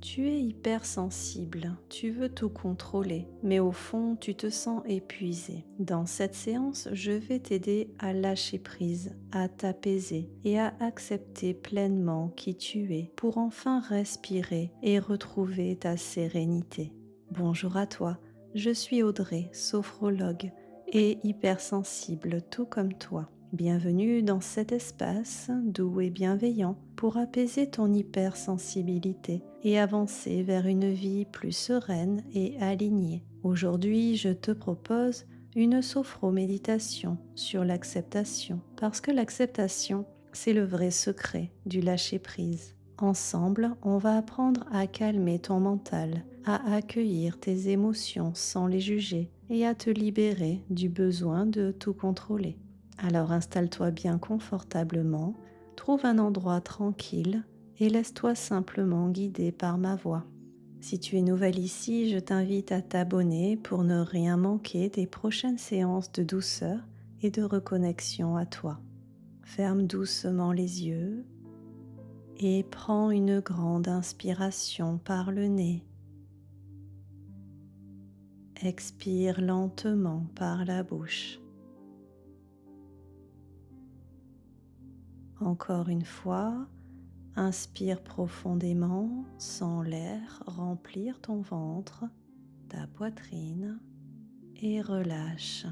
Tu es hypersensible, tu veux tout contrôler, mais au fond, tu te sens épuisé. Dans cette séance, je vais t'aider à lâcher prise, à t'apaiser et à accepter pleinement qui tu es pour enfin respirer et retrouver ta sérénité. Bonjour à toi, je suis Audrey, sophrologue et hypersensible tout comme toi. Bienvenue dans cet espace doux et bienveillant pour apaiser ton hypersensibilité et avancer vers une vie plus sereine et alignée. Aujourd'hui, je te propose une sophroméditation sur l'acceptation, parce que l'acceptation, c'est le vrai secret du lâcher-prise. Ensemble, on va apprendre à calmer ton mental, à accueillir tes émotions sans les juger et à te libérer du besoin de tout contrôler. Alors installe-toi bien confortablement, trouve un endroit tranquille et laisse-toi simplement guider par ma voix. Si tu es nouvelle ici, je t'invite à t'abonner pour ne rien manquer des prochaines séances de douceur et de reconnexion à toi. Ferme doucement les yeux et prends une grande inspiration par le nez. Expire lentement par la bouche. Encore une fois, inspire profondément, sens l'air remplir ton ventre, ta poitrine et relâche.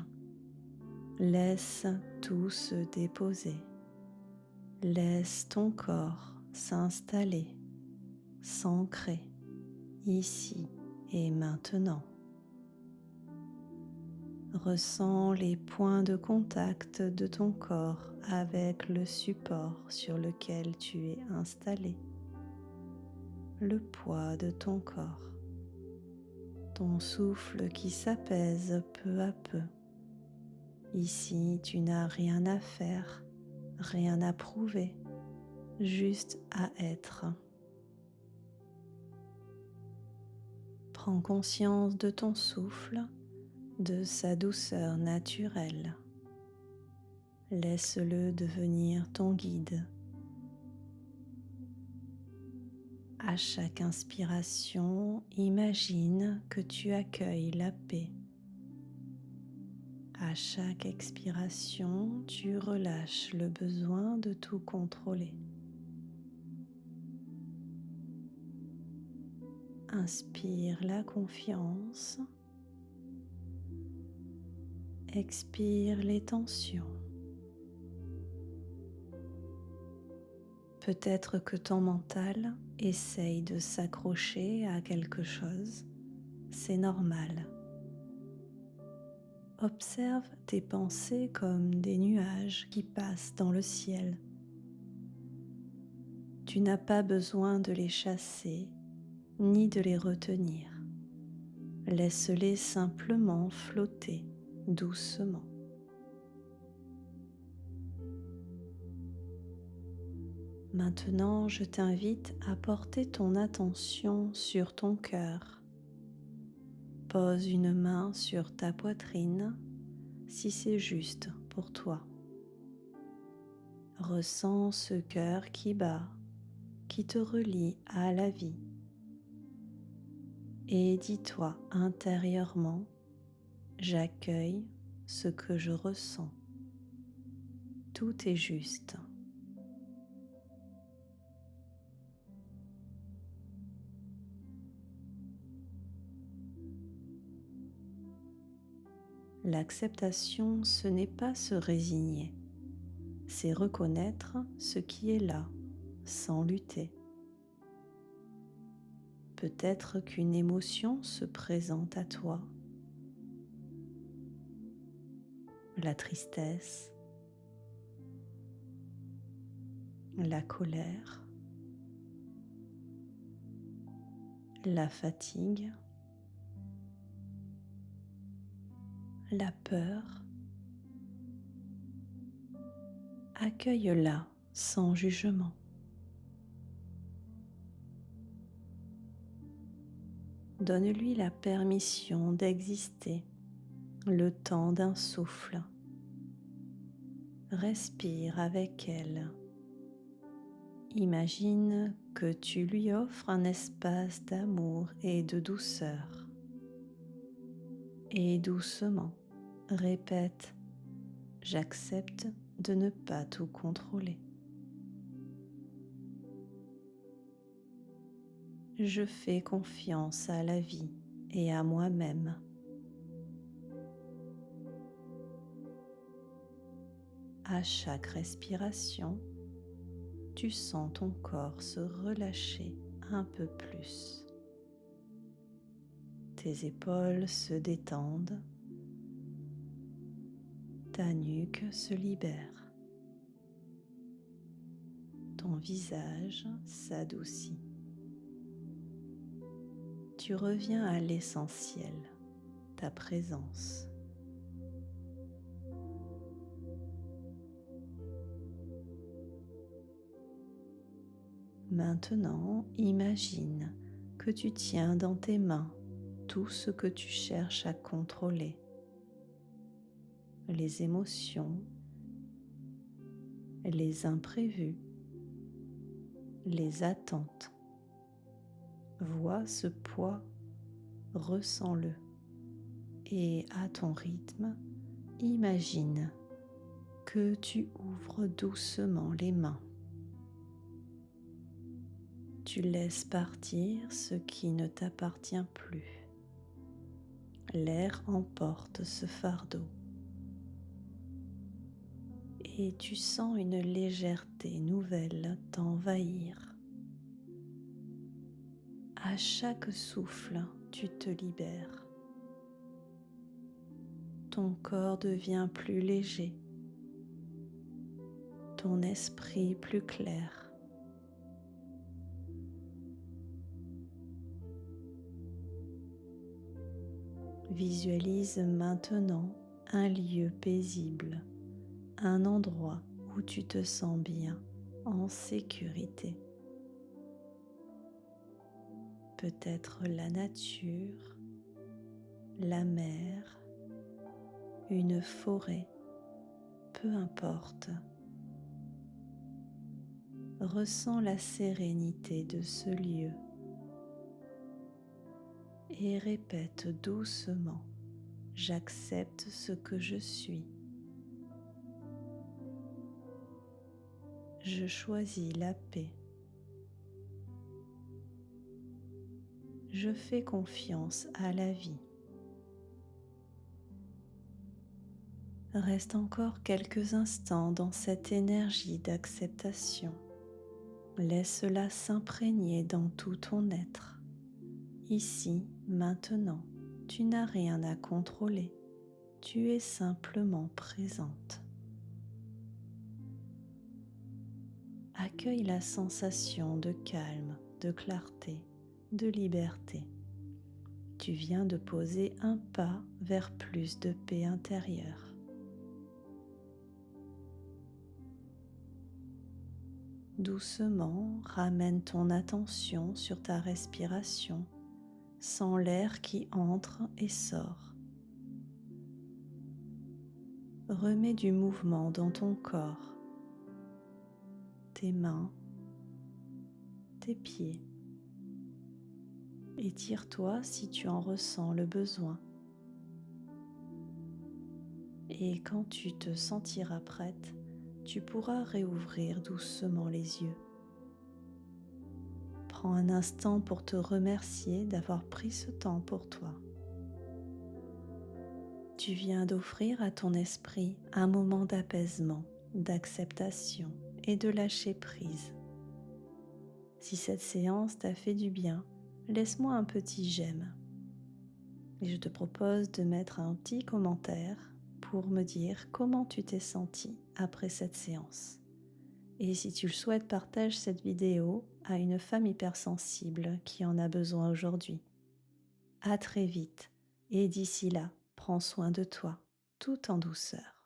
Laisse tout se déposer. Laisse ton corps s'installer, s'ancrer ici et maintenant. Ressens les points de contact de ton corps avec le support sur lequel tu es installé, le poids de ton corps, ton souffle qui s'apaise peu à peu. Ici, tu n'as rien à faire, rien à prouver, juste à être. Prends conscience de ton souffle, de sa douceur naturelle. Laisse-le devenir ton guide. À chaque inspiration, imagine que tu accueilles la paix. À chaque expiration, tu relâches le besoin de tout contrôler. Inspire la confiance. Expire les tensions. Peut-être que ton mental essaye de s'accrocher à quelque chose. C'est normal. Observe tes pensées comme des nuages qui passent dans le ciel. Tu n'as pas besoin de les chasser ni de les retenir. Laisse-les simplement flotter doucement. Maintenant, je t'invite à porter ton attention sur ton cœur. Pose une main sur ta poitrine si c'est juste pour toi. Ressens ce cœur qui bat, qui te relie à la vie. Et dis-toi intérieurement, j'accueille ce que je ressens. Tout est juste. L'acceptation, ce n'est pas se résigner, c'est reconnaître ce qui est là, sans lutter. Peut-être qu'une émotion se présente à toi, la tristesse, la colère, la fatigue, la peur. Accueille-la sans jugement. Donne-lui la permission d'exister, le temps d'un souffle. Respire avec elle. Imagine que tu lui offres un espace d'amour et de douceur. Et doucement, répète: j'accepte de ne pas tout contrôler. Je fais confiance à la vie et à moi-même. À chaque respiration, tu sens ton corps se relâcher un peu plus. Tes épaules se détendent, ta nuque se libère, ton visage s'adoucit. Tu reviens à l'essentiel, ta présence. Maintenant, imagine que tu tiens dans tes mains tout ce que tu cherches à contrôler. Les émotions, les imprévus, les attentes. Vois ce poids, ressens-le et à ton rythme, imagine que tu ouvres doucement les mains. Tu laisses partir ce qui ne t'appartient plus. L'air emporte ce fardeau et tu sens une légèreté nouvelle t'envahir. À chaque souffle, tu te libères. Ton corps devient plus léger, ton esprit plus clair. Visualise maintenant un lieu paisible, un endroit où tu te sens bien, en sécurité. Peut-être la nature, la mer, une forêt, peu importe. Ressens la sérénité de ce lieu et répète doucement: j'accepte ce que je suis. Je choisis la paix. Je fais confiance à la vie. Reste encore quelques instants dans cette énergie d'acceptation. Laisse-la s'imprégner dans tout ton être. Ici, maintenant, tu n'as rien à contrôler. Tu es simplement présente. Accueille la sensation de calme, de clarté, de liberté. Tu viens de poser un pas vers plus de paix intérieure. Doucement, ramène ton attention sur ta respiration, sens l'air qui entre et sort. Remets du mouvement dans ton corps, tes mains, tes pieds. Étire-toi si tu en ressens le besoin. Et quand tu te sentiras prête, tu pourras réouvrir doucement les yeux. Prends un instant pour te remercier d'avoir pris ce temps pour toi. Tu viens d'offrir à ton esprit un moment d'apaisement, d'acceptation et de lâcher prise. Si cette séance t'a fait du bien, laisse-moi un petit j'aime. Et je te propose de mettre un petit commentaire pour me dire comment tu t'es senti après cette séance. Et si tu le souhaites, partage cette vidéo à une femme hypersensible qui en a besoin aujourd'hui. À très vite et d'ici là, prends soin de toi, tout en douceur.